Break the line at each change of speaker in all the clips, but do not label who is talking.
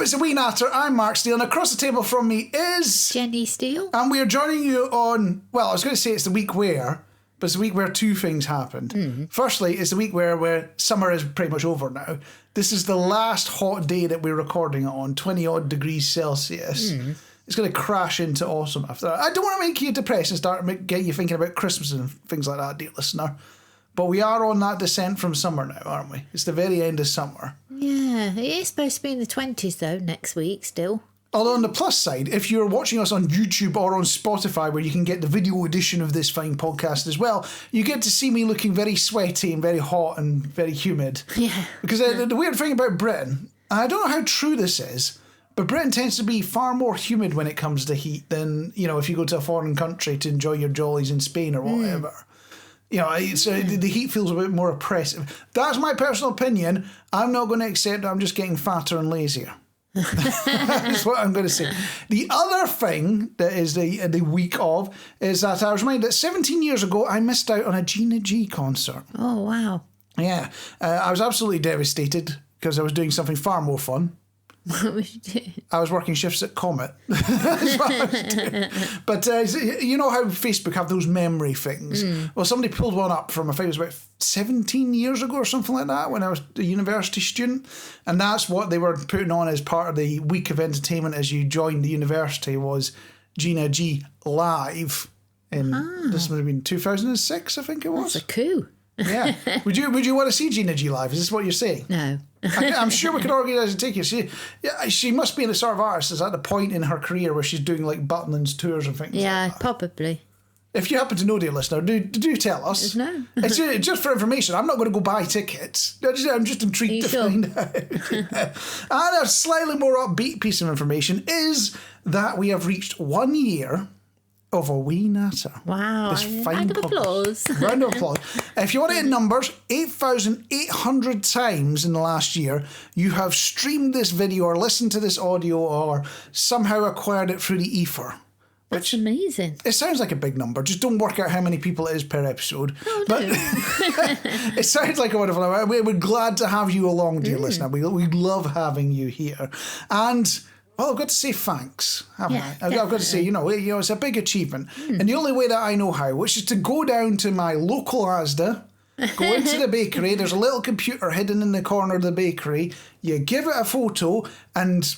It's A Wee Natter. I'm Marc Steele, and across the table from me is...
Jenny Steele.
And we are joining you on... Well, I was going to say it's the week where... But it's the week where two things happened. Firstly, it's the week where summer is pretty much over now. This is the last hot day that we're recording it on, 20-odd degrees Celsius. It's going to crash into autumn after that. I don't want to make you depressed and start get you thinking about Christmas and things like that, dear listener. But we are on that descent from summer now, aren't we? It's the very end of summer.
Yeah, it is supposed to be in the 20s, though, next week still.
Although on the plus side, if you're watching us on YouTube or on Spotify, where you can get the video edition of this fine podcast as well, you get to see me looking very sweaty and very hot and very humid.
Yeah.
Because the weird thing about Britain, and I don't know how true this is, but Britain tends to be far more humid when it comes to heat than, you know, if you go to a foreign country to enjoy your jollies in Spain or whatever. You know, the heat feels a bit more oppressive. That's my personal opinion. I'm not going to accept it. I'm just getting fatter and lazier. That's what I'm going to say. The other thing that is the week of is that I was reminded that 17 years ago I missed out on a Gina G concert.
Oh, wow.
Yeah. I was absolutely devastated because I was doing something far more fun.
What was you doing?
I was working shifts at Comet. That's what I was doing. But you know how Facebook have those memory things? Well, somebody pulled one up from, I think it was about 17 years ago or something like that, when I was a university student. And that's what they were putting on as part of the week of entertainment as you joined the university, was Gina G live. This would have been 2006, I think it was.
That's a coup.
Yeah. Would you want to see Gina G live? Is this what you're saying?
No.
I'm sure we could organise a ticket. She must be the sort of artist that's at the point in her career where she's doing like Butland's tours and things.
Yeah,
like that.
Probably.
If you happen to know, dear listener, do tell us.
No.
It's just for information. I'm not going to go buy tickets. I'm just intrigued to find out. Yeah. And a slightly more upbeat piece of information is that we have reached 1 year of A Wee Natter.
Wow.
This fine
round of applause.
Round of applause. If you want it in numbers, 8,800 times in the last year, you have streamed this video or listened to this audio or somehow acquired it through the ether.
That's amazing.
It sounds like a big number. Just don't work out how many people it is per episode.
Oh,
but it sounds like a wonderful number. We're glad to have you along, dear listener. We love having you here. And... well, I've got to say thanks, haven't I? I've got to say, you know, it's a big achievement. And the only way that I know how, which is to go down to my local Asda, go into the bakery, there's a little computer hidden in the corner of the bakery, you give it a photo and,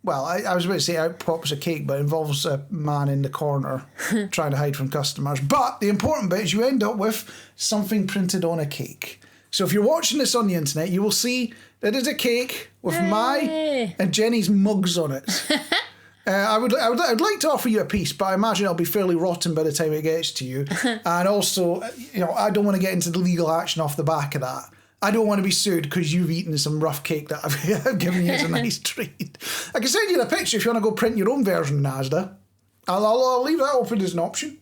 well, I was about to say out pops a cake, but it involves a man in the corner trying to hide from customers. But the important bit is you end up with something printed on a cake. So if you're watching this on the internet, you will see that there's a cake with my and Jenny's mugs on it. I would like to offer you a piece, but I imagine it'll be fairly rotten by the time it gets to you. And also, you know, I don't want to get into the legal action off the back of that. I don't want to be sued because you've eaten some rough cake that I've given you as a nice treat. I can send you the picture if you want to go print your own version in Asda. I'll leave that open as an option.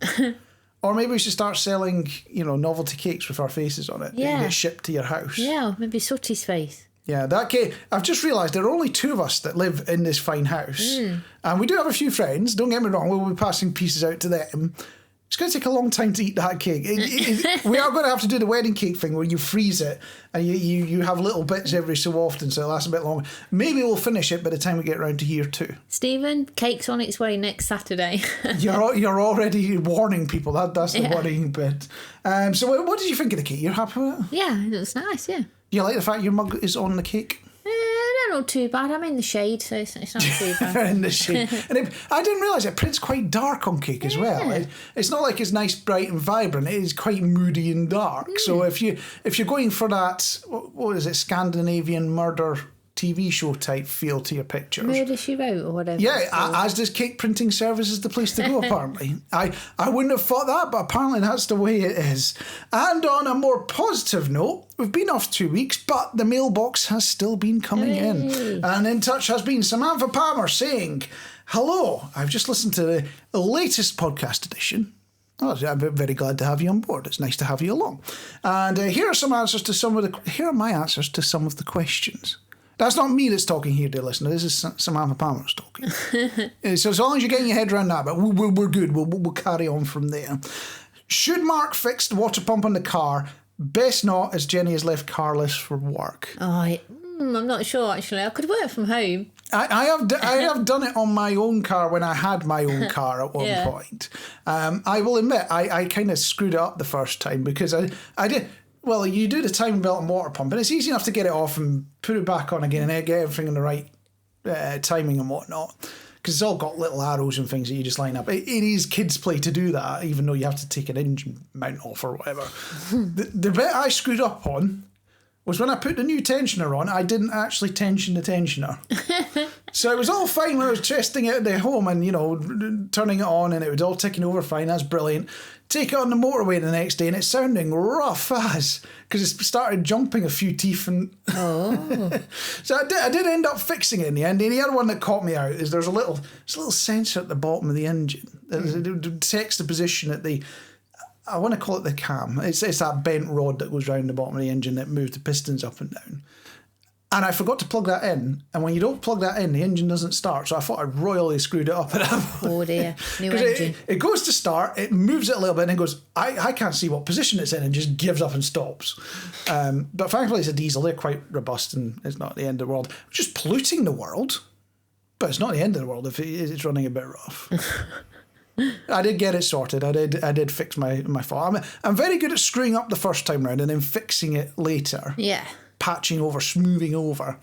Or maybe we should start selling, you know, novelty cakes with our faces on it.
Yeah.
That get shipped to your house.
Yeah, maybe Sooty's face.
Yeah, that cake. I've just realised there are only two of us that live in this fine house. And we do have a few friends, don't get me wrong, we'll be passing pieces out to them. It's going to take a long time to eat that cake. We are going to have to do the wedding cake thing where you freeze it and you have little bits every so often, so it lasts a bit longer. Maybe we'll finish it by the time we get around to year 2.
Stephen, cake's on its way next Saturday.
You're already warning people. That's the worrying bit. So what did you think of the cake? You're happy with it?
Yeah, it looks nice, yeah.
You like the fact your mug is on the cake?
Not too bad. I'm in the shade, so it's not too bad.
In the shade. And I didn't realise it prints quite dark on cake as well. It's not like it's nice, bright and vibrant. It is quite moody and dark. So if you're going for that, what is it, Scandinavian murder TV show type feel to your pictures.
Murder, She Wrote or whatever.
Yeah, as does cake printing service is the place to go, apparently. I wouldn't have thought that, but apparently that's the way it is. And on a more positive note, we've been off 2 weeks, but the mailbox has still been coming in. And in touch has been Samantha Palmer saying, "Hello, I've just listened to the latest podcast edition. Oh, I'm very glad to have you on board. It's nice to have you along. And here are my answers to some of the questions." That's not me that's talking here, dear listener. This is Samantha Palmer that's talking. So as long as you're getting your head around that, but we're good. We'll carry on from there. Should Mark fix the water pump on the car? Best not, as Jenny has left carless for work.
I'm not sure, actually. I could work from home.
I have done it on my own car when I had my own car at one point. I will admit, I kind of screwed it up the first time because I did. Well, you do the timing belt and water pump, and it's easy enough to get it off and put it back on again and then get everything in the right timing and whatnot. Because it's all got little arrows and things that you just line up. It is kids' play to do that, even though you have to take an engine mount off or whatever. The bit I screwed up on was when I put the new tensioner on, I didn't actually tension the tensioner. So it was all fine when I was testing it at the home and, turning it on and it was all ticking over fine. That's brilliant. Take it on the motorway the next day and it's sounding rough as because it started jumping a few teeth. And so I did end up fixing it in the end. And the other one that caught me out is there's a little sensor at the bottom of the engine. It detects the position at the... I want to call it the cam. It's that bent rod that goes round the bottom of the engine that moves the pistons up and down. And I forgot to plug that in. And when you don't plug that in, the engine doesn't start. So I thought I'd royally screwed it up at that point.
Oh dear, new engine.
It goes to start, it moves it a little bit, and then goes, I can't see what position it's in, and just gives up and stops. But thankfully it's a diesel. They're quite robust, and it's not the end of the world. It's just polluting the world. But it's not the end of the world if it's running a bit rough. I did get it sorted. I did fix my fault. I'm very good at screwing up the first time round and then fixing it later.
Yeah.
Patching over, smoothing over.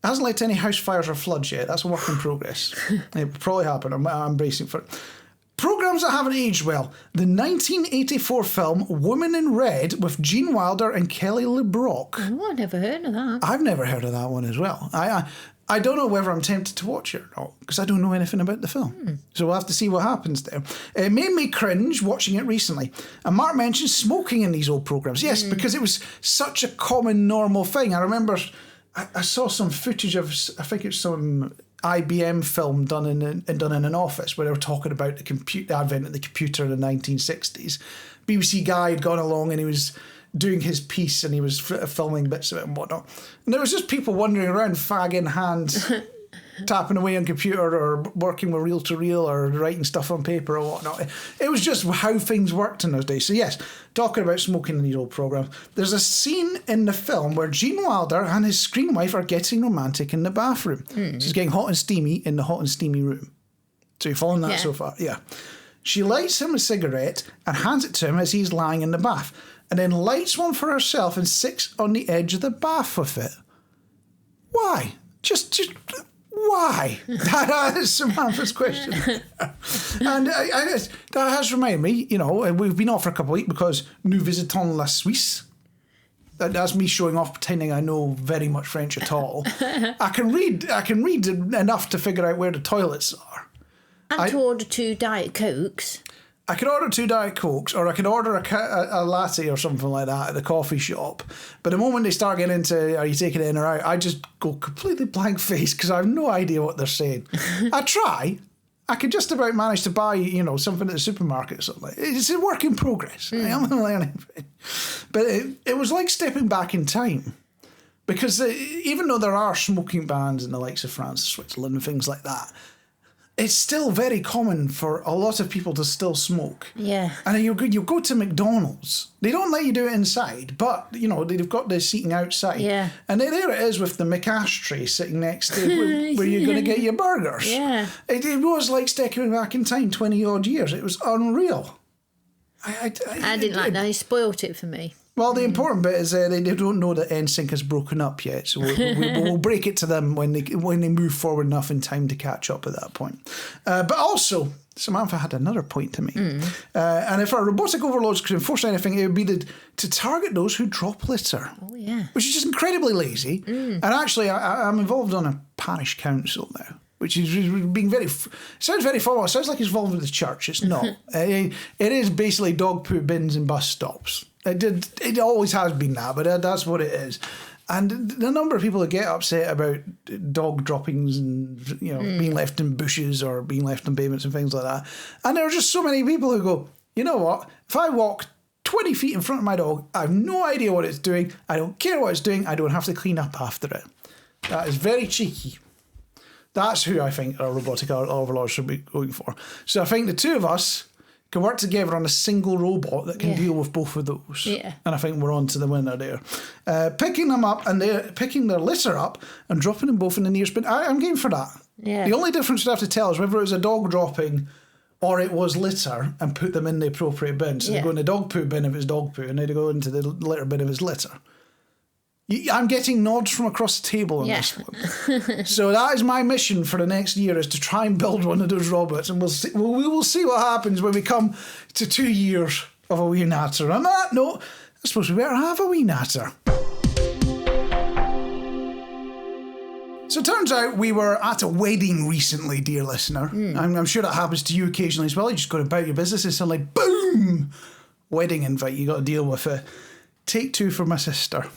It hasn't led to any house fires or floods yet. That's a work in progress. It will probably happen. I'm bracing for it. Programmes that haven't aged well. The 1984 film Woman in Red with Gene Wilder and Kelly LeBrock.
Oh, I've never heard of that.
I've never heard of that one as well. I don't know whether I'm tempted to watch it or not because I don't know anything about the film. So we'll have to see what happens there. It made me cringe watching it recently. And Mark mentioned smoking in these old programmes. Yes, because it was such a common, normal thing. I remember I saw some footage of, I think it's some IBM film done in an office where they were talking about the advent of the computer in the 1960s. BBC guy had gone along and he was doing his piece and he was filming bits of it and whatnot. And there was just people wandering around, fag in hand, tapping away on computer or working with reel-to-reel or writing stuff on paper or whatnot. It was just how things worked in those days. So yes, talking about smoking in these old programmes, there's a scene in the film where Gene Wilder and his screen wife are getting romantic in the bathroom. She's getting hot and steamy in the hot and steamy room. So you're following that so far? Yeah. She lights him a cigarette and hands it to him as he's lying in the bath, and then lights one for herself and sits on the edge of the bath with it. Why? Just why? That is Samantha's question. And that has reminded me, we've been off for a couple of weeks because nous visitons la Suisse. That's me showing off, pretending I know very much French at all. I can read enough to figure out where the toilets are.
And to order 2 Diet Cokes.
I could order 2 Diet Cokes, or I could order a latte or something like that at the coffee shop. But the moment they start getting into, are you taking it in or out, I just go completely blank face because I have no idea what they're saying. I try. I could just about manage to buy, something at the supermarket or something. It's a work in progress. I am learning. But it was like stepping back in time. Because even though there are smoking bans in the likes of France, Switzerland and things like that, it's still very common for a lot of people to still smoke. Yeah. And you go to McDonald's. They don't let you do it inside, but, they've got the seating outside. Yeah. And there it is with the McAshtray sitting next to where you're going to get your burgers. Yeah. It was like stepping back in time 20-odd years. It was unreal. I
didn't like that. They spoilt it for me.
Well, the important bit is they don't know that NSYNC has broken up yet, so we'll break it to them when they move forward enough in time to catch up at that point. But also, Samantha had another point to make. And if our robotic overlords could enforce anything, it would be to target those who drop litter. Oh, yeah. Which is just incredibly lazy. And actually, I'm involved on a parish council now, which is being sounds very formal. It sounds like it's involved with the church. It's not. It is basically dog poo bins and bus stops. It always has been that, but that's what it is. And the number of people that get upset about dog droppings and being left in bushes or being left in pavements and things like that. And there are just so many people who go, you know what? If I walk 20 feet in front of my dog, I have no idea what it's doing. I don't care what it's doing. I don't have to clean up after it. That is very cheeky. That's who I think our robotic overlords should be going for. So I think the two of us can work together on a single robot that can deal with both of those.
Yeah.
And I think we're on to the winner there. Picking them up and they're picking their litter up and dropping them both in the nearest bin. I'm game for that.
Yeah.
The only difference we have to tell is whether it was a dog dropping or it was litter and put them in the appropriate bin. So they go in the dog poo bin if it's dog poo and they go into the litter bin if it's litter. I'm getting nods from across the table on this one. So that is my mission for the next year, is to try and build one of those robots, and we will see what happens when we come to 2 years of A Wee Natter. On that note, I suppose we better have A Wee Natter. So it turns out we were at a wedding recently, dear listener. I'm sure that happens to you occasionally as well. You just go about your business and suddenly, boom, wedding invite you got to deal with. Take two for my sister.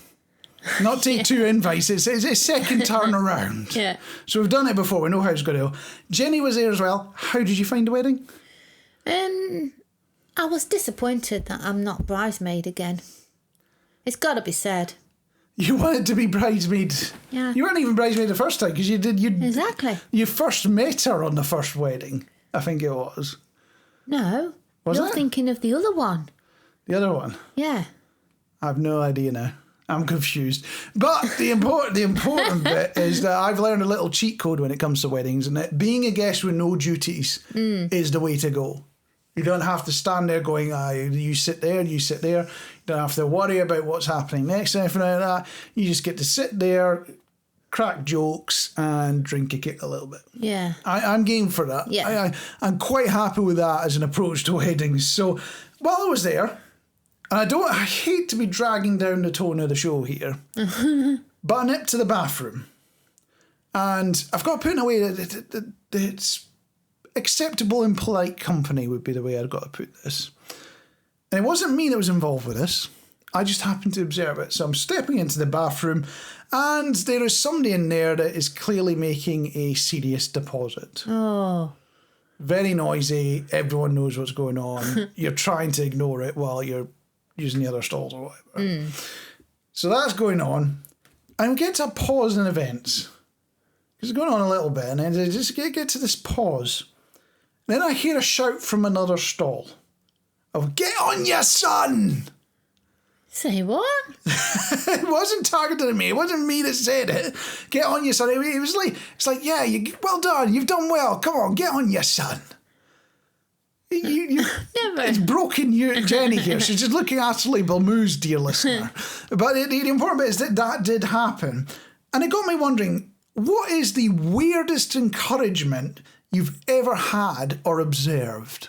Not take two invites, it's a second turn around.
Yeah.
So we've done it before, we know how it's going to go. Jenny was there as well. How did you find the wedding?
I was disappointed that I'm not bridesmaid again. It's got to be said.
You wanted to be bridesmaid.
Yeah.
You weren't even bridesmaid the first time because
Exactly.
You first met her on the first wedding, I think it was.
No.
Was
You're
it?
thinking of the other one.
The other one?
Yeah.
I have no idea now. I'm confused. But the important bit is that I've learned a little cheat code when it comes to weddings, and that being a guest with no duties is the way to go. You don't have to stand there going, you sit there and you sit there. You don't have to worry about what's happening next and everything like that. You just get to sit there, crack jokes and drink a kick a little bit.
Yeah.
I'm game for that.
Yeah.
I'm quite happy with that as an approach to weddings. So while I was there, and I hate to be dragging down the tone of the show here, but I nipped to the bathroom. And I've got to put in a way that it's acceptable in polite company would be the way I've got to put this. And it wasn't me that was involved with this. I just happened to observe it. So I'm stepping into the bathroom and there is somebody in there that is clearly making a serious deposit.
Oh.
Very noisy. Everyone knows what's going on. You're trying to ignore it while you're using the other stalls or whatever. So that's going on. And we get to a pause in events. It's going on a little bit, and then I just get to this pause. Then I hear a shout from another stall of, "Get on your son!"
Say what?
It wasn't targeted at me. It wasn't me that said it. Get on your son. It was like, it's like, yeah, well done. You've done well. Come on, get on your son.
Never.
It's broken you, Jenny here. She's just looking utterly bemused, dear listener. But the important bit is that did happen. And it got me wondering, what is the weirdest encouragement you've ever had or observed?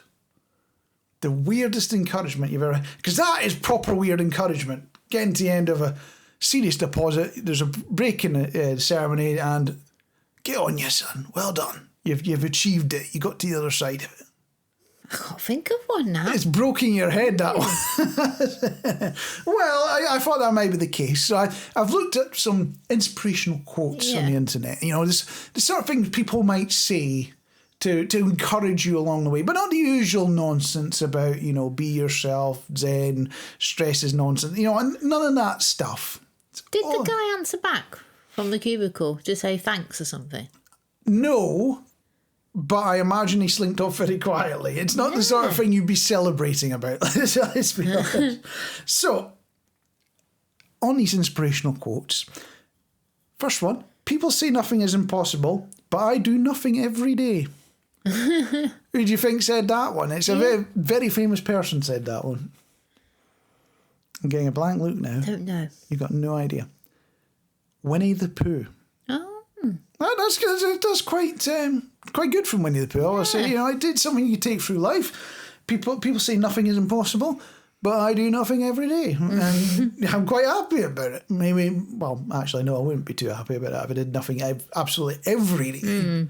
The weirdest encouragement you've ever had. Because that is proper weird encouragement. Getting to the end of a serious deposit, there's a break in the ceremony, and get on you, son. Well done. You've achieved it. You got to the other side of it.
I can't think of one now.
It's broken your head, that one. Well, I thought that might be the case. So I've looked at some inspirational quotes on the internet. You know, the sort of things people might say to encourage you along the way, but not the usual nonsense about, you know, be yourself, zen, stress is nonsense, you know, and none of that stuff.
Did the guy answer back from the cubicle to say thanks or something?
No. But I imagine he slinked off very quietly. It's not the sort of thing you'd be celebrating about. Let's be honest. So, on these inspirational quotes, first one, people say nothing is impossible, but I do nothing every day. Who do you think said that one? It's a very, very famous person said that one. I'm getting a blank look now.
Don't know.
You've got no idea. Winnie the Pooh.
Oh.
Well, that's quite good from Winnie the Pooh. I always say, you know, I did something you take through life. People say nothing is impossible, but I do nothing every day. And I'm quite happy about it. Maybe, well, actually, no, I wouldn't be too happy about it if I did nothing absolutely every day.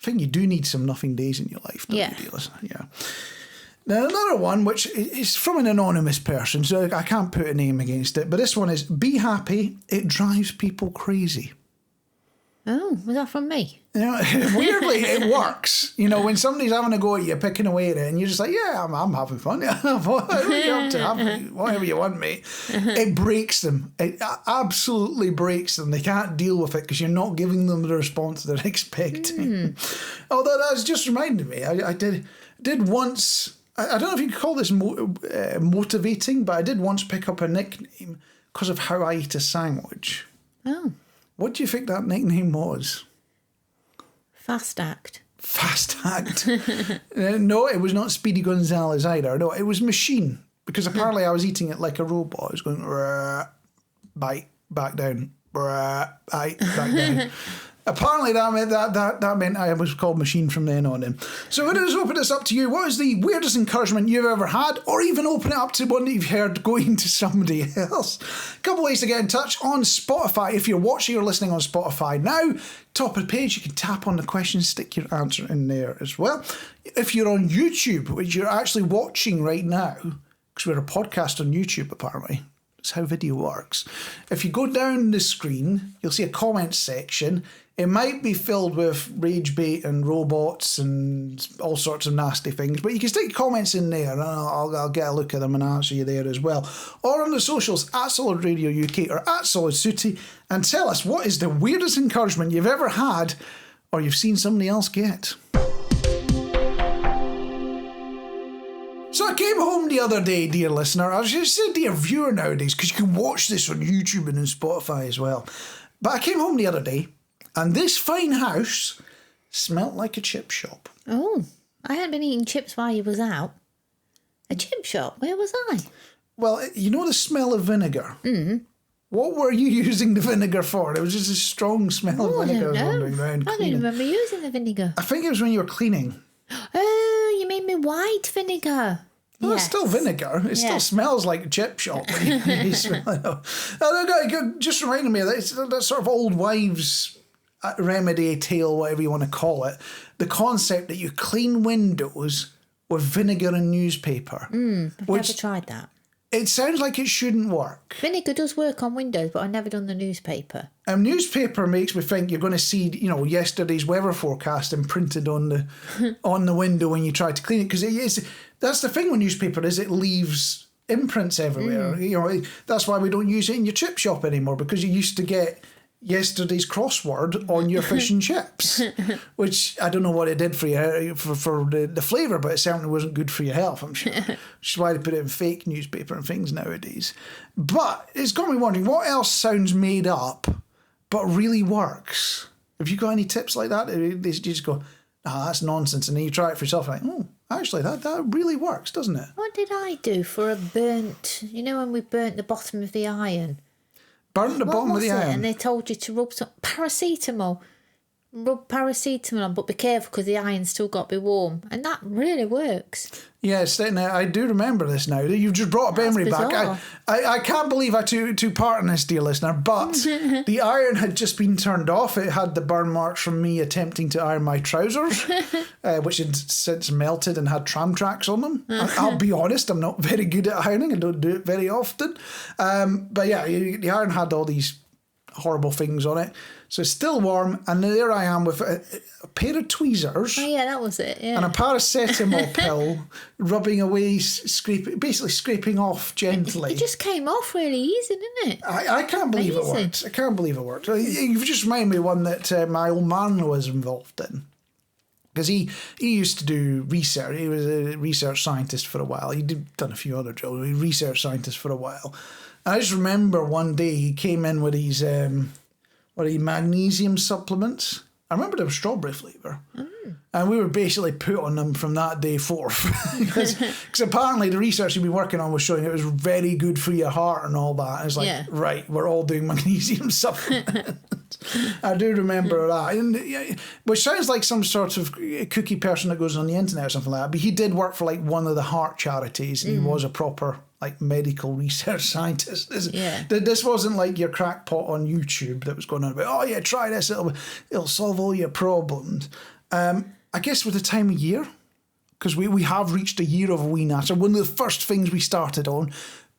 I think you do need some nothing days in your life, don't you, dear listener? Yeah. Now, another one, which is from an anonymous person, so I can't put a name against it, but this one is, be happy, it drives people crazy.
Oh, was that from me?
You know, weirdly, it works. You know, when somebody's having a go at you, picking away at it, and you're just like, yeah, I'm having fun. What are you up to? Whatever you want, mate. It breaks them. It absolutely breaks them. They can't deal with it because you're not giving them the response they're expecting. Although that's just reminded me, I did once I don't know if you could call this motivating, but I did once pick up a nickname because of how I eat a sandwich.
Oh.
What do you think that nickname was?
Fast act.
Fast act. No, it was not Speedy Gonzales either. No, it was machine. Because apparently I was eating it like a robot. I was going, bite, back down, bite, back down. Apparently that meant I was called machine from then on in. So we're going to open this up to you. What is the weirdest encouragement you've ever had? Or even open it up to one that you've heard going to somebody else. A couple ways to get in touch on Spotify. If you're watching or listening on Spotify now, top of the page, you can tap on the question, stick your answer in there as well. If you're on YouTube, which you're actually watching right now, because we're a podcast on YouTube apparently. That's how video works. If you go down the screen, you'll see a comment section. It might be filled with rage bait and robots and all sorts of nasty things, but you can stick comments in there and I'll get a look at them and answer you there as well. Or on the socials, at Solid Radio UK or at Solid Sooty, and tell us what is the weirdest encouragement you've ever had or you've seen somebody else get. So I came home the other day, dear listener. I was just saying dear viewer nowadays, because you can watch this on YouTube and on Spotify as well. But I came home the other day, and this fine house smelt like a chip shop.
Oh, I hadn't been eating chips while you was out. A chip shop? Where was I?
Well, you know the smell of vinegar? Mm. What were you using the vinegar for? It was just a strong smell of vinegar.
I don't remember using the vinegar.
I think it was when you were cleaning.
Oh, you mean me white vinegar?
Well, yes. It's still vinegar. It still smells like a chip shop when you smell it. Just reminding me that it's that sort of old wives' remedy tale, whatever you want to call it. The concept that you clean windows with vinegar and newspaper.
I've never tried that.
It sounds like it shouldn't work.
Vinegar does work on windows, but I've never done the newspaper.
Newspaper makes me think you're going to see, yesterday's weather forecast imprinted on the window when you try to clean it, because that's the thing with newspaper is it leaves imprints everywhere. That's why we don't use it in your chip shop anymore, because you used to get yesterday's crossword on your fish and chips, which I don't know what it did for you for the flavour, but it certainly wasn't good for your health, I'm sure. Which is why they put it in fake newspaper and things nowadays. But it's got me wondering, what else sounds made up but really works? Have you got any tips like that? You just go, that's nonsense, and then you try it for yourself and like, actually that really works, doesn't it?
What did I do for a burnt, when we burnt the bottom of the iron?
Burnt the bottom of the iron.
And they told you to rub some paracetamol. Rub paracetamol on, but be careful because the iron's still got to be warm. And that really works. Yes,
I do remember this now. You've just brought a memory back. I can't believe I took part in this, dear listener, but the iron had just been turned off. It had the burn marks from me attempting to iron my trousers, which had since melted and had tram tracks on them. I'll be honest, I'm not very good at ironing. I don't do it very often. But yeah, the iron had all these horrible things on it. So it's still warm, and there I am with a pair of tweezers.
Oh yeah, that was it. Yeah.
And a paracetamol pill, rubbing away, basically scraping off gently.
It just came off really easy, didn't it?
I can't believe it worked. I can't believe it worked. You've just reminded me of one that my old man was involved in. Because he used to do research. He was a research scientist for a while. He'd done a few other jobs. He was a research scientist for a while. And I just remember one day he came in with these magnesium supplements. I remember they were strawberry flavour. And we were basically put on them from that day forth. Because apparently the research he'd been working on was showing it was very good for your heart and all that. And it's like, right, we're all doing magnesium supplements. I do remember that. And, which sounds like some sort of kooky person that goes on the internet or something like that. But he did work for like one of the heart charities, and he was a proper medical research scientist. This wasn't like your crackpot on YouTube that was going on about, try this, it'll solve all your problems. I guess with the time of year, because we have reached a year of A Wee Natter, one of the first things we started on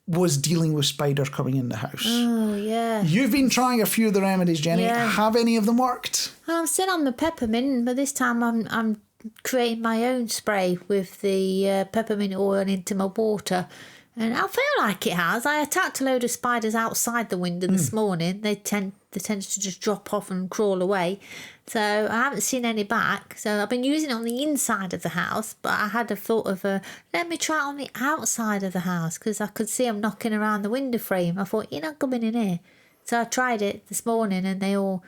was dealing with spiders coming in the house.
Oh, yeah.
You've been trying a few of the remedies, Jenny. Yeah. Have any of them worked?
I'm still on the peppermint, but this time I'm creating my own spray with the peppermint oil into my water. And I feel like it has. I attacked a load of spiders outside the window this morning. They tend to just drop off and crawl away. So I haven't seen any back. So I've been using it on the inside of the house, but I had a thought of let me try it on the outside of the house because I could see them knocking around the window frame. I thought, you're not coming in here. So I tried it this morning and they all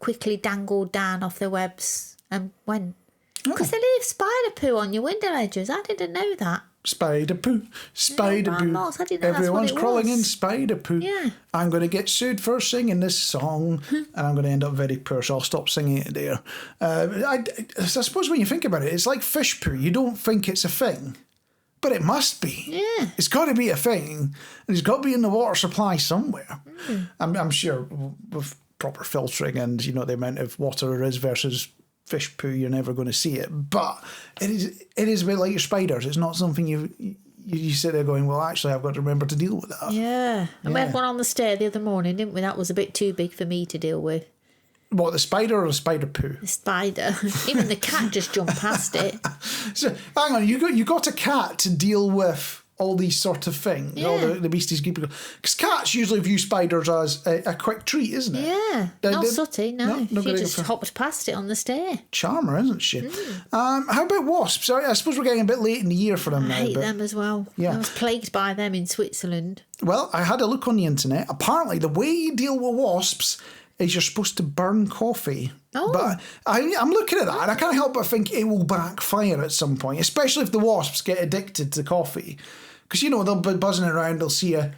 quickly dangled down off their webs and went. Because they leave spider poo on your window ledges. I didn't know that.
Spider poo, spider poo. Everyone's crawling in spider poo.
Yeah.
I'm going to get sued for singing this song, and I'm going to end up very poor, so I'll stop singing it there. I suppose when you think about it, it's like fish poo. You don't think it's a thing, but it must be.
Yeah.
It's got to be a thing, and it's got to be in the water supply somewhere. I'm sure with proper filtering and, the amount of water there is versus fish poo, you're never going to see it, but it is a bit like your spiders. It's not something you sit there going, well, actually I've got to remember to deal with that.
Yeah. And we had one on the stair the other morning, didn't we? That was a bit too big for me to deal with.
What, the spider or the spider poo?
The spider. Even the cat just jumped past it.
So hang on, you got a cat to deal with all these sort of things, all the beasties, because cats usually view spiders as a quick treat, isn't it?
Yeah, not sooty, no. She just hopped past it on the stair.
Charmer, isn't she? How about wasps? I suppose we're getting a bit late in the year for them now.
I hate them as well. Yeah. I was plagued by them in Switzerland.
Well, I had a look on the internet. Apparently, the way you deal with wasps is you're supposed to burn coffee.
Oh.
But I'm looking at that and I can't help but think it will backfire at some point, especially if the wasps get addicted to coffee. Because, they'll be buzzing around, they'll see a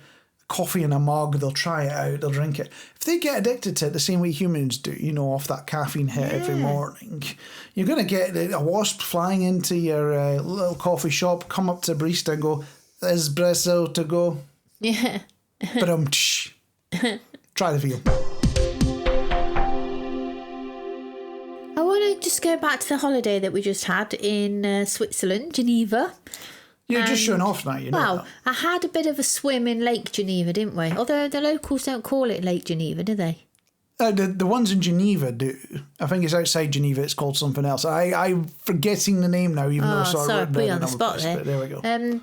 coffee in a mug, they'll try it out, they'll drink it. If they get addicted to it the same way humans do, off that caffeine hit every morning, you're going to get a wasp flying into your little coffee shop, come up to a barista and go, espresso to go.
Yeah.
But try the feel.
I want to just go back to the holiday that we just had in Switzerland, Geneva.
You're just showing off now,
Well,
that.
I had a bit of a swim in Lake Geneva, didn't we? Although the locals don't call it Lake Geneva, do they?
The ones in Geneva do. I think it's outside Geneva. It's called something else. I'm forgetting the name now, even though I saw it written
put you
down
on the spot
place,
there.
but there we go.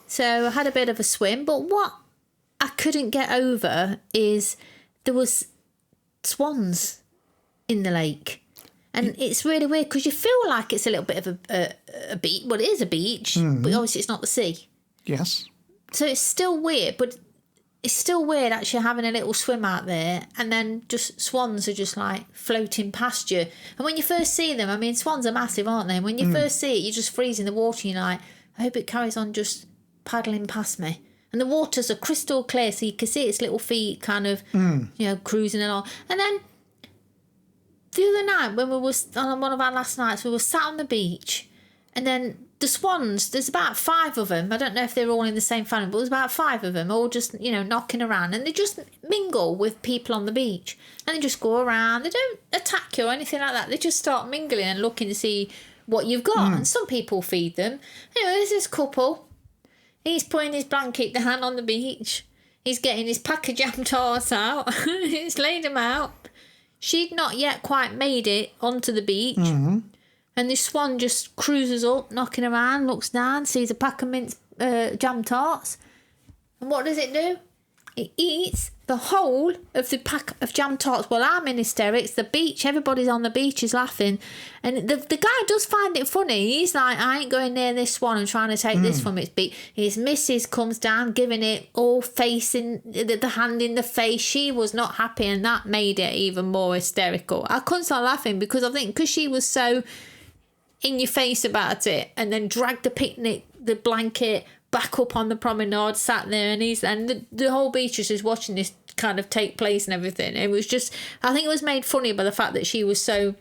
So I had a bit of a swim, but what I couldn't get over is there was swans in the lake. And it's really weird because you feel like it's a little bit of a beach. Well, it is a beach, but obviously it's not the sea.
Yes.
So it's still weird, but it's still weird actually having a little swim out there and then just swans are just like floating past you. And when you first see them, I mean, swans are massive, aren't they? And when you first see it, you just freeze in the water and you're like, I hope it carries on just paddling past me. And the waters are crystal clear, so you can see its little feet kind of, cruising along. And then the other night, when we were on one of our last nights, we were sat on the beach, and then the swans, there's about 5 of them. I don't know if they're all in the same family, but there's about 5 of them, all just, knocking around. And they just mingle with people on the beach. And they just go around. They don't attack you or anything like that. They just start mingling and looking to see what you've got. And some people feed them. Anyway, there's this couple. He's putting his blanket down on the beach. He's getting his pack of jam tarts out. He's laid them out. She'd not yet quite made it onto the beach. And this swan just cruises up, knocking around, looks down, sees a pack of mince jam tarts. And what does it do? It eats the whole of the pack of jam tarts. Well, I'm in hysterics. The beach, everybody's on the beach is laughing. And the guy does find it funny. He's like, I ain't going near this swan and trying to take this from its beak. His missus comes down, giving it all facing the hand in the face. She was not happy, and that made it even more hysterical. I couldn't stop laughing because I think because she was so in your face about it, and then dragged the blanket back up on the promenade, sat there, and the whole beach is just watching this kind of take place and everything. It was just, I think it was made funny by the fact that she was so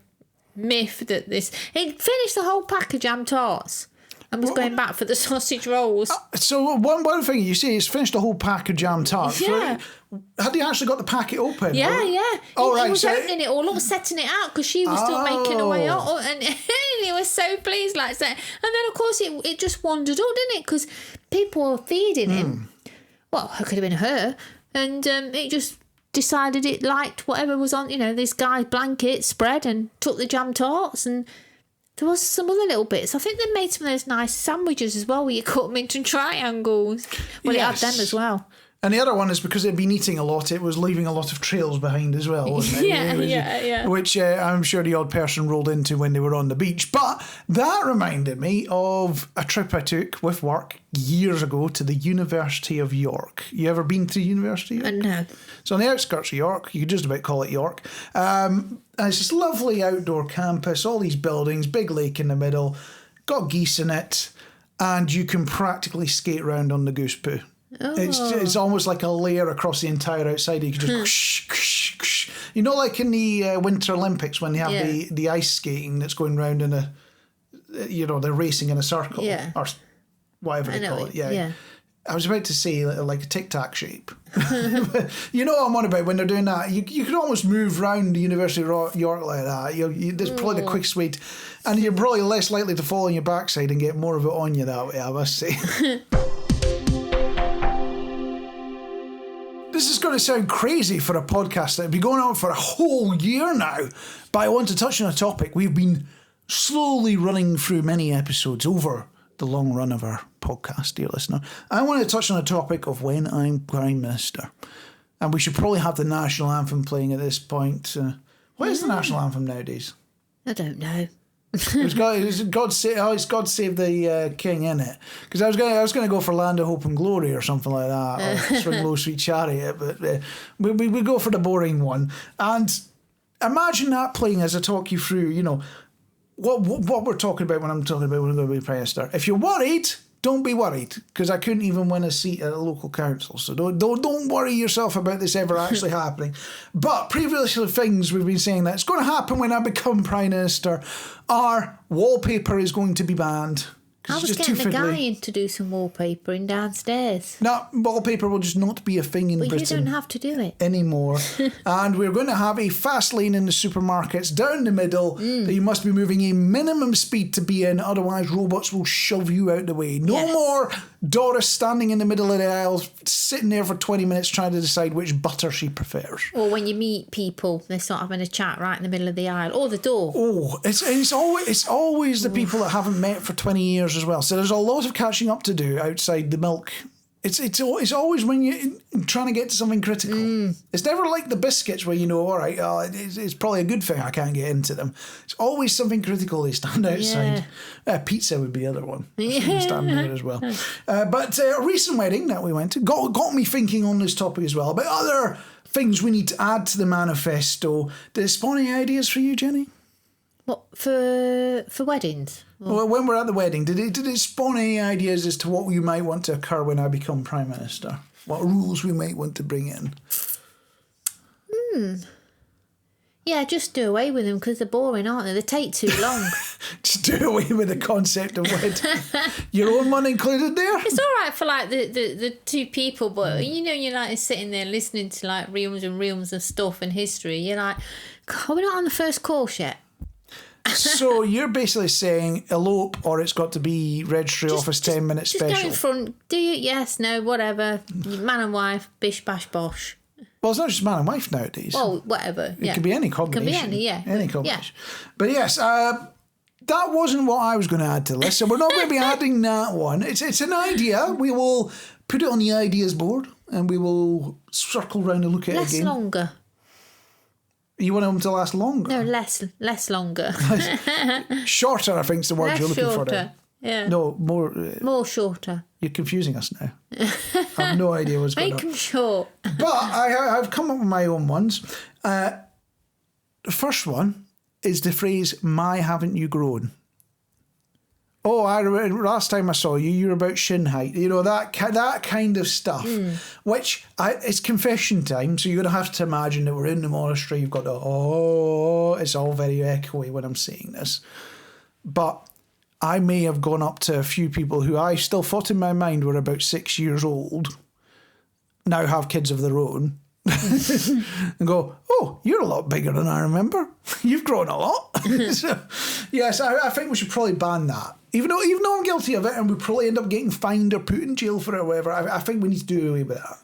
miffed at this. It finished the whole pack of jam tarts and was going back for the sausage rolls.
So one thing you see is finished a whole pack of jam tarts.
Yeah.
Had he actually got the packet open?
Yeah.
Oh,
He
right.
was opening it all up, setting it out because she was still making her way up, and he was so pleased, like that. And then of course it just wandered up, didn't it? Because people were feeding him. Well, it could have been her, and it just decided it liked whatever was on, this guy's blanket spread, and took the jam tarts, and There was some other little bits. I think they made some of those nice sandwiches as well, where you cut them into triangles. Well,
Yes.
it had them as well.
And the other one is because they'd been eating a lot, it was leaving a lot of trails behind as well, wasn't it?
Yeah.
Which I'm sure the odd person rolled into when they were on the beach. But that reminded me of a trip I took with work years ago to the University of York. You ever been to the University of York?
No.
So on the outskirts of York, you could just about call it York. And it's this lovely outdoor campus, all these buildings, big lake in the middle, got geese in it, and you can practically skate around on the goose poo.
Oh.
It's almost like a layer across the entire outside. You can just whoosh, whoosh, whoosh. You know, like in the Winter Olympics when they have the ice skating that's going round in a, they're racing in a circle or whatever they call it. Yeah. I was about to say like a tic-tac shape. You know what I'm on about when they're doing that. You could almost move round the University of York like that. That's probably the quickest way. And you're probably less likely to fall on your backside and get more of it on you that way, I must say. This is going to sound crazy for a podcast that'll be going on for a whole year now, but I want to touch on a topic. We've been slowly running through many episodes over the long run of our podcast, dear listener. I want to touch on a topic of when I'm Prime Minister. And we should probably have the national anthem playing at this point. What is the national anthem nowadays?
I don't know.
It's God Save the King, in it. Because I was going to go for Land of Hope and Glory or something like that, or Swing Low Sweet Chariot, but we go for the boring one. And imagine that playing as I talk you through, what we're talking about when I'm talking about when I'm going to be Prime Minister. If you're worried, don't be worried, because I couldn't even win a seat at a local council. So don't worry yourself about this ever actually happening. But previously things we've been saying that it's going to happen when I become Prime Minister are wallpaper is going to be banned.
I was getting the guy in to do some wallpapering downstairs.
No, wallpaper will just not be a thing in Britain.
But you don't have to do it
anymore. And we're going to have a fast lane in the supermarkets down the middle that you must be moving a minimum speed to be in, otherwise robots will shove you out the way. No more Doris standing in the middle of the aisle, sitting there for 20 minutes trying to decide which butter she prefers.
Or when you meet people, they start having a chat right in the middle of the aisle or the door.
Oh, it's always the people that haven't met for 20 years as well. So there's a lot of catching up to do outside the milk. It's always when you're trying to get to something critical. It's never like the biscuits where all right, it's probably a good thing I can't get into them. It's always something critical they stand outside. Pizza would be the other one. Standing there as well. But a recent wedding that we went to got me thinking on this topic as well about other things we need to add to the manifesto. Did it spawn any ideas for you, Jenny?
What, for weddings?
Well, when we're at the wedding, did it spawn any ideas as to what you might want to occur when I become Prime Minister? What rules we might want to bring in?
Yeah, just do away with them because they're boring, aren't they? They take too long.
Just do away with the concept of wedding. Your own one included there?
It's all right for like the two people, but you're like sitting there listening to like reams and reams of stuff and history. You're like, God, we're not on the first course yet.
So you're basically saying elope or it's got to be registry office 10 minutes special.
Just go in front, do you? Yes, no, whatever. Man and wife, bish, bash, bosh.
Well, it's not just man and wife nowadays.
Well, whatever.
It could be any combination.
It could be any,
Any combination. Yeah. But yes, that wasn't what I was going to add to the list. So we're not going to be adding that one. It's an idea. We will put it on the ideas board and we will circle round and look at it again.
Less longer.
You want them to last longer?
No, less longer.
Shorter, I think, is the word you're looking for.
Shorter. Yeah.
No, more.
More shorter.
You're confusing us now. I have no idea what's going on.
Make them short.
But I've come up with my own ones. The first one is the phrase, "My haven't you grown?" Oh, I remember last time I saw you, you were about shin height. That kind of stuff, which it's confession time. So you're going to have to imagine that we're in the monastery. You've got it's all very echoey when I'm saying this. But I may have gone up to a few people who I still thought in my mind were about 6 years old, now have kids of their own, and go, "Oh, you're a lot bigger than I remember. You've grown a lot." So, yes, I think we should probably ban that. Even though I'm guilty of it and we probably end up getting fined or put in jail for it or whatever, I think we need to do away with that.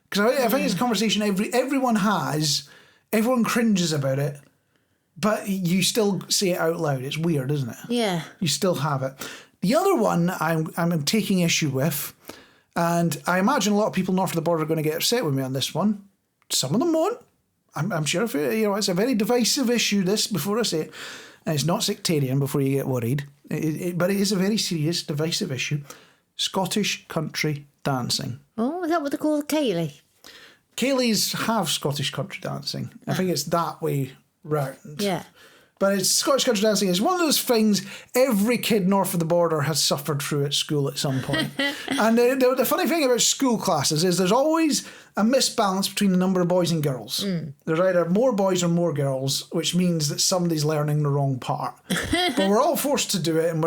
Because I think it's a conversation everyone has, everyone cringes about it, but you still say it out loud. It's weird, isn't it?
Yeah.
You still have it. The other one I'm taking issue with, and I imagine a lot of people north of the border are going to get upset with me on this one. Some of them won't. I'm sure if it's a very divisive issue, this, before I say it. And it's not sectarian before you get worried. But it is a very serious, divisive issue. Scottish country dancing.
Oh, is that what they call Ceilidh?
Ceilidhs have Scottish country dancing. I think it's that way round.
Yeah.
But it's Scottish country dancing is one of those things every kid north of the border has suffered through at school at some point. And the funny thing about school classes is there's always a misbalance between the number of boys and girls. There's either more boys or more girls, which means that somebody's learning the wrong part. But we're all forced to do it, and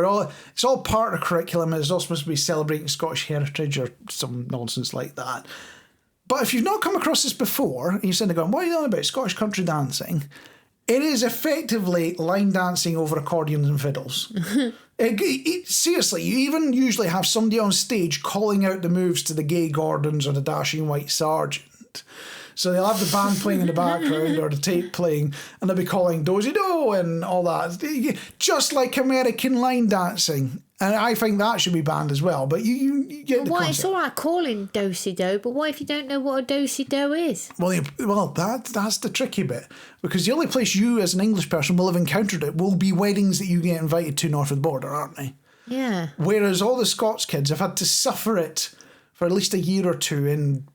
it's all part of the curriculum, and it's all supposed to be celebrating Scottish heritage or some nonsense like that. But if you've not come across this before, and you're sitting there going, what are you on about? Scottish country dancing? It is effectively line dancing over accordions and fiddles. Seriously, you even usually have somebody on stage calling out the moves to the Gay Gordons or the Dashing White Sergeant. So they'll have the band playing in the background or the tape playing, and they'll be calling Dozy Do and all that. Just like American line dancing. And I think that should be banned as well. But you get the concept.
It's all right calling do-si-do, but what if you don't know what a do-si-do is?
Well, that's the tricky bit. Because the only place you as an English person will have encountered it will be weddings that you get invited to north of the border, aren't they?
Yeah.
Whereas all the Scots kids have had to suffer it for at least a year or two in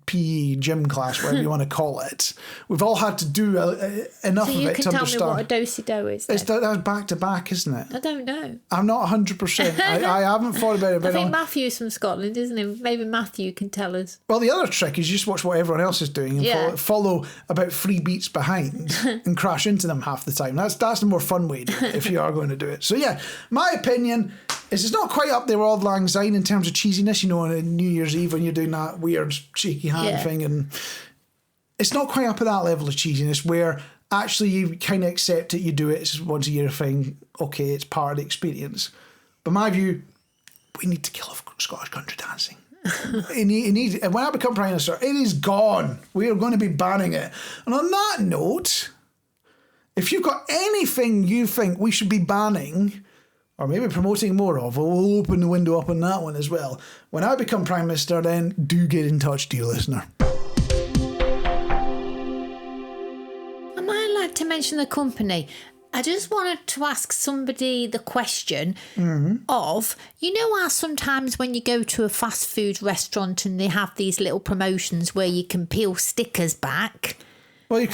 PE, gym class, whatever you want to call it. We've all had to do enough of it to understand. So you can tell me what
a do-si-do is then?
That's back to back, isn't it?
I don't know.
I'm not 100%. I haven't thought about it. But
I think Matthew's from Scotland, isn't he? Maybe Matthew can tell us.
Well, the other trick is just watch what everyone else is doing and follow about 3 beats behind and crash into them half the time. That's the more fun way to do it if you are going to do it. So yeah, my opinion is it's not quite up there with Auld Lang Syne in terms of cheesiness, on New Year's Eve when you're doing that weird shaky hand thing, and it's not quite up at that level of cheesiness where actually you kind of accept it, you do it, it's once a year thing, okay, it's part of the experience. But my view, we need to kill off Scottish country dancing. And when I become Prime Minister, it is gone. We are going to be banning it. And on that note, if you've got anything you think we should be banning or maybe promoting more of, we'll open the window up on that one as well. When I become Prime Minister, then do get in touch, dear listener.
I might like to mention the company. I just wanted to ask somebody the question of, how sometimes when you go to a fast food restaurant and they have these little promotions where you can peel stickers back win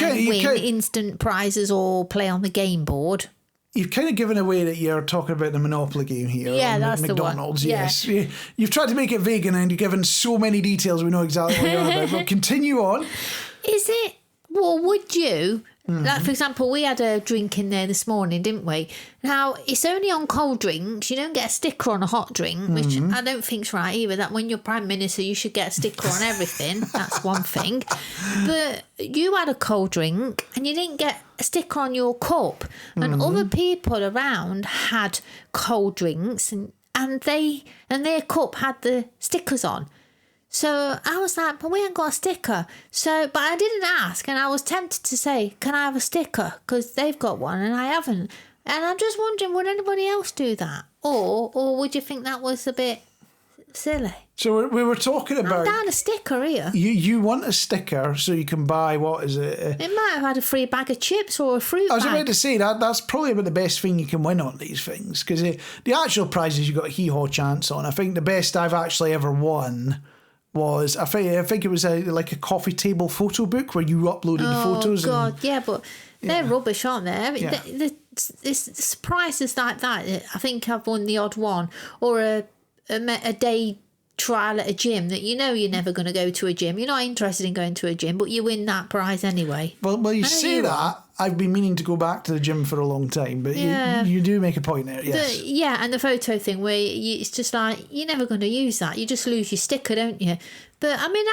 instant prizes or play on the game board.
You've kind of given away that you're talking about the Monopoly game here.
Yeah, that's
McDonald's,
the one.
Yes. Yeah. You've tried to make it vague and you've given so many details we know exactly what you're on about. But continue on.
Would you... Like, for example, we had a drink in there this morning, didn't we? Now, it's only on cold drinks. You don't get a sticker on a hot drink, which I don't think's right either. That when you're Prime Minister, you should get a sticker on everything. That's one thing. But you had a cold drink and you didn't get a sticker on your cup. And other people around had cold drinks and their cup had the stickers on. So I was like, but we ain't got a sticker. But I didn't ask, and I was tempted to say, can I have a sticker? Because they've got one and I haven't. And I'm just wondering, would anybody else do that? Or would you think that was a bit silly?
So we were talking about...
I'm down a sticker here.
You want a sticker so you can buy, what is it?
It might have had a free bag of chips or a fruit bag.
I was about to say, that's probably about the best thing you can win on these things. Because the actual prizes you got a hee-haw chance on. I think the best I've actually ever won... was I think it was like a coffee table photo book where you uploaded the photos.
Oh God, yeah, but they're rubbish, aren't they? I mean, it's surprises like that. I think I've won the odd one, or a day trial at a gym that you're never going to go to a gym. You're not interested in going to a gym, but you win that prize anyway.
Well, you say that. I've been meaning to go back to the gym for a long time, but you do make a point there, yes.
And the photo thing where it's just like, you're never going to use that. You just lose your sticker, don't you? But, I mean,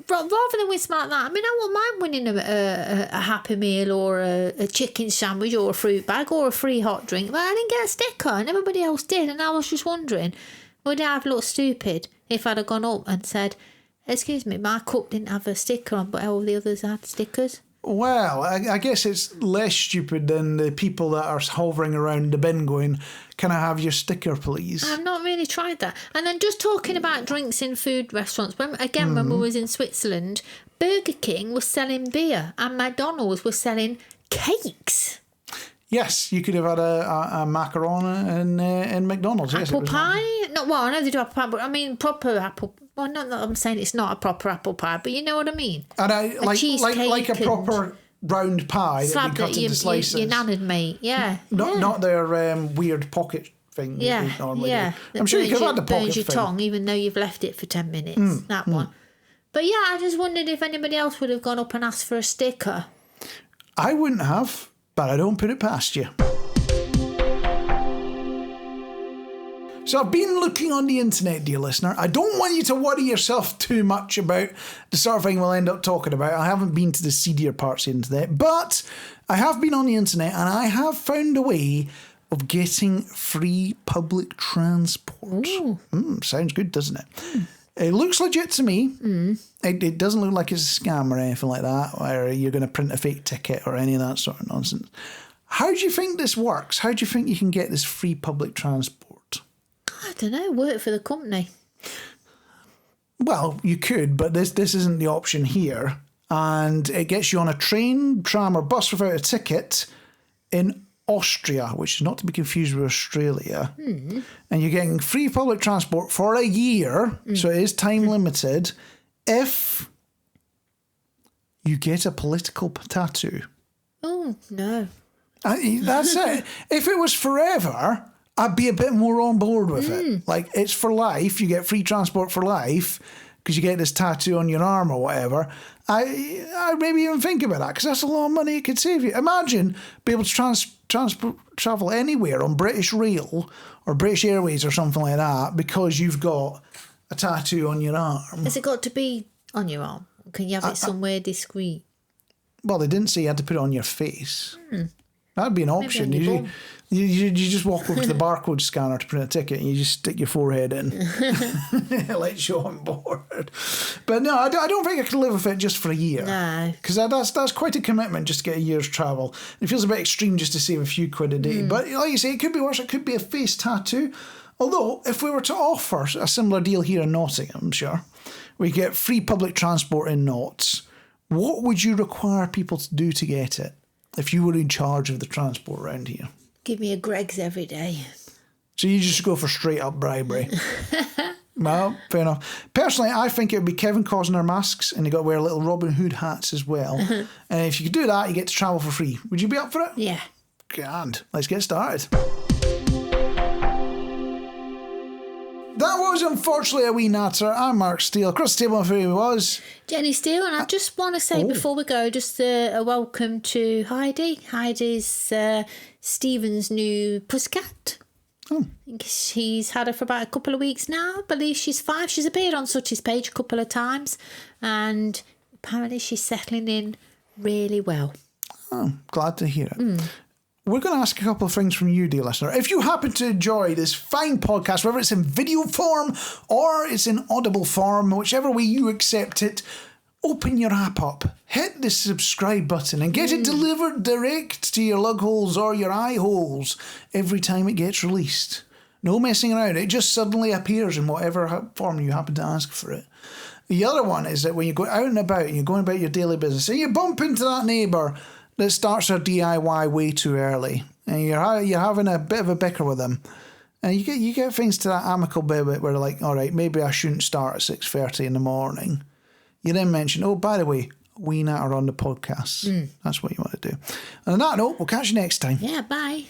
rather than win something like that, I mean, I wouldn't mind winning a Happy Meal or a chicken sandwich or a fruit bag or a free hot drink. But I didn't get a sticker and everybody else did. And I was just wondering, would I have looked stupid if I'd have gone up and said, excuse me, my cup didn't have a sticker on, but all the others had stickers?
Well, I guess it's less stupid than the people that are hovering around the bin going, can I have your sticker, please?
I've not really tried that. And then just talking about drinks in food restaurants, when we was in Switzerland, Burger King was selling beer and McDonald's was selling cakes.
Yes, you could have had a macaron in McDonald's.
Apple pie? No, well, I know they do apple pie, but I mean proper apple. Well, not that I'm saying it's not a proper apple pie, but you know what I mean.
And like a proper round pie that you cut into slices.
Your nan'd mate, yeah.
Not their weird pocket thing.
Yeah,
that they normally
yeah.
do. I'm sure you could have had the pocket
burns your
thing.
tongue, even though you've left it for 10 minutes. That one. But yeah, I just wondered if anybody else would have gone up and asked for a sticker.
I wouldn't have, but I don't put it past you. So I've been looking on the internet, dear listener. I don't want you to worry yourself too much about the sort of thing we'll end up talking about. I haven't been to the seedier parts of the internet, but I have been on the internet and I have found a way of getting free public transport. Sounds good, doesn't it? It looks legit to me. It doesn't look like it's a scam or anything like that, or you're going to print a fake ticket or any of that sort of nonsense. How do you think this works? How do you think you can get this free public transport?
I don't know, work for the company.
Well, you could, but this isn't the option here. And it gets you on a train, tram or bus without a ticket in Austria, which is not to be confused with Australia. And you're getting free public transport for a year, so it is time limited, if you get a political tattoo.
Oh, no.
That's it. If it was forever, I'd be a bit more on board with it. Like, it's for life. You get free transport for life because you get this tattoo on your arm or whatever. I maybe even think about that because that's a lot of money it could save you. Imagine being able to travel anywhere on British Rail or British Airways or something like that because you've got a tattoo on your arm.
Has it got to be on your arm? Can you have it somewhere discreet?
Well, they didn't say you had to put it on your face. That'd be an option.
Maybe
You just walk over to the barcode scanner to print a ticket and you just stick your forehead in. It lets you on board. But no, I don't think I could live with it just for a year.
No.
Because that's quite a commitment just to get a year's travel. It feels a bit extreme just to save a few quid a day. But like you say, it could be worse. It could be a face tattoo. Although, if we were to offer a similar deal here in Nottinghamshire, we get free public transport in Notts, what would you require people to do to get it if you were in charge of the transport around here?
Give me a Greggs every day.
So you just go for straight up bribery. Well, fair enough. Personally, I think it would be Kevin Costner masks and you got to wear little Robin Hood hats as well. And if you could do that, you get to travel for free. Would you be up for it?
Yeah.
Grand. Let's get started. That was unfortunately A Wee Natter. I'm Marc Steele. Across the table, who was
Jenny Steele, and I just want to say before we go, just a welcome to Heidi. Heidi's Stephen's new pussycat. I think she's had her for about a couple of weeks now. I believe she's 5. She's appeared on Sutty's page a couple of times, and apparently she's settling in really well.
Oh, glad to hear it. We're going to ask a couple of things from you, dear listener. If you happen to enjoy this fine podcast, whether it's in video form or it's in audible form, whichever way you accept it, open your app up, hit the subscribe button and get it delivered direct to your lug holes or your eye holes every time it gets released. No messing around. It just suddenly appears in whatever form you happen to ask for it. The other one is that when you go out and about and you're going about your daily business and you bump into that neighbour that starts their DIY way too early, and you're having a bit of a bicker with them, and you get things to that amicable bit where they're like, all right, maybe I shouldn't start at 6:30 in the morning. You then mention, oh, by the way, Wee Natter on the podcast. That's what you want to do. And on that note, we'll catch you next time.
Yeah, bye.